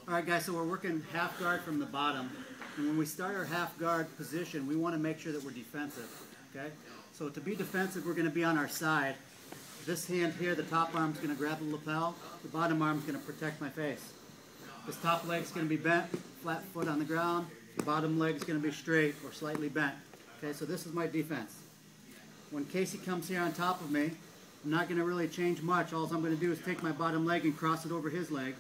Alright guys, so we're working half guard from the bottom, and when we start our half guard position, we want to make sure that we're defensive, okay? So to be defensive, we're going to be on our side. This hand here, the top arm is going to grab the lapel, the bottom arm is going to protect my face. This top leg is going to be bent, flat foot on the ground, the bottom leg is going to be straight or slightly bent, okay? So this is my defense. When Casey comes here on top of me, I'm not going to really change much. All I'm going to do is take my bottom leg and cross it over his leg.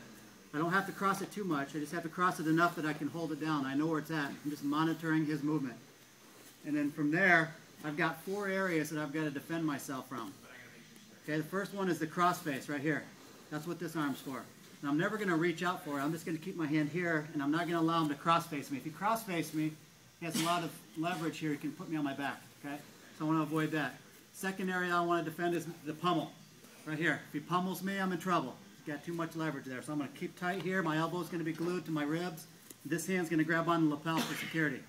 I don't have to cross it too much. I just have to cross it enough that I can hold it down. I know where it's at. I'm just monitoring his movement. And then from there, I've got 4 areas that I've got to defend myself from. Okay, the first one is the cross face right here. That's what this arm's for. And I'm never going to reach out for it. I'm just going to keep my hand here, and I'm not going to allow him to cross face me. If he cross face me, he has a lot of leverage here. He can put me on my back. Okay, so I want to avoid that. Second area I want to defend is the pummel. Right here. If he pummels me, I'm in trouble. Got too much leverage there. So I'm going to keep tight here. My elbow is going to be glued to my ribs. This hand's going to grab on the lapel for security.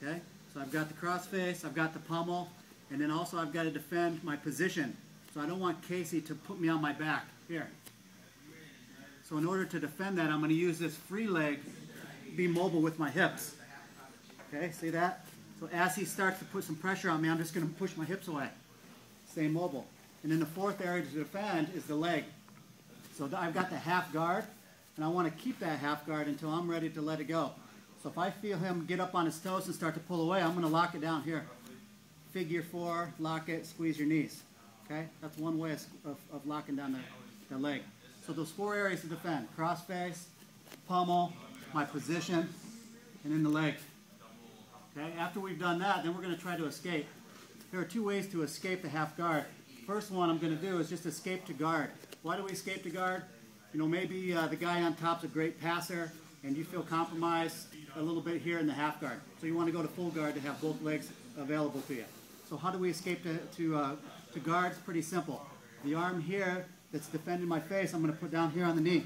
Okay? So I've got the cross face, I've got the pummel, and then also I've got to defend my position. So I don't want Casey to put me on my back. Here. So in order to defend that, I'm going to use this free leg, be mobile with my hips. Okay? See that? So as he starts to put some pressure on me, I'm just going to push my hips away. Stay mobile. And then the fourth area to defend is the leg. So I've got the half guard, and I want to keep that half guard until I'm ready to let it go. So if I feel him get up on his toes and start to pull away, I'm going to lock it down here. Figure 4, lock it, squeeze your knees. Okay? That's one way of locking down the leg. So those 4 areas to defend: cross face, pummel, my position, and then the leg. Okay? After we've done that, then we're going to try to escape. There are 2 ways to escape the half guard. First one I'm going to do is just escape to guard. Why do we escape to guard? You know, maybe the guy on top's a great passer, and you feel compromised a little bit here in the half guard. So you want to go to full guard to have both legs available to you. So how do we escape to guard? It's pretty simple. The arm here that's defending my face, I'm going to put down here on the knee.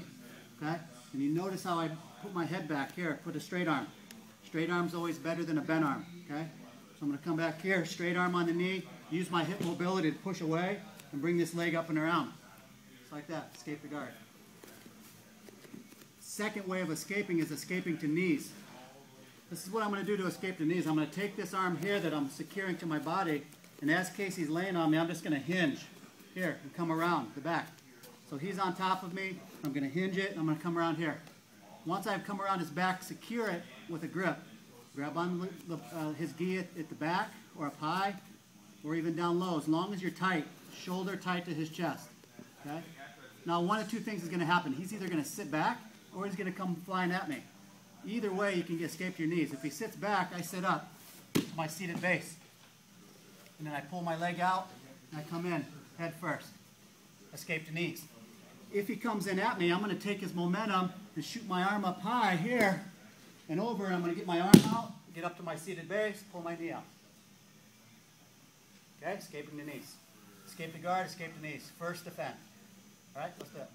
Okay? And you notice how I put my head back here, put a straight arm. Straight arm's always better than a bent arm. Okay? So I'm going to come back here, straight arm on the knee, use my hip mobility to push away, and bring this leg up and around. Just like that, escape the guard. Second way of escaping is escaping to knees. This is what I'm going to do to escape to knees. I'm going to take this arm here that I'm securing to my body, and as Casey's laying on me, I'm just going to hinge here and come around the back. So he's on top of me, I'm going to hinge it, and I'm going to come around here. Once I've come around his back, secure it with a grip. Grab on his gi at the back, or up high, or even down low, as long as you're tight, shoulder tight to his chest. Okay? Now, one of 2 things is going to happen. He's either going to sit back, or he's going to come flying at me. Either way, you can escape your knees. If he sits back, I sit up to my seated base. And then I pull my leg out, and I come in, head first. Escape to knees. If he comes in at me, I'm going to take his momentum and shoot my arm up high here and over, and I'm going to get my arm out, get up to my seated base, pull my knee out. Okay, escaping the knees. Escape the guard, escape the knees. First defend. All right, let's do it.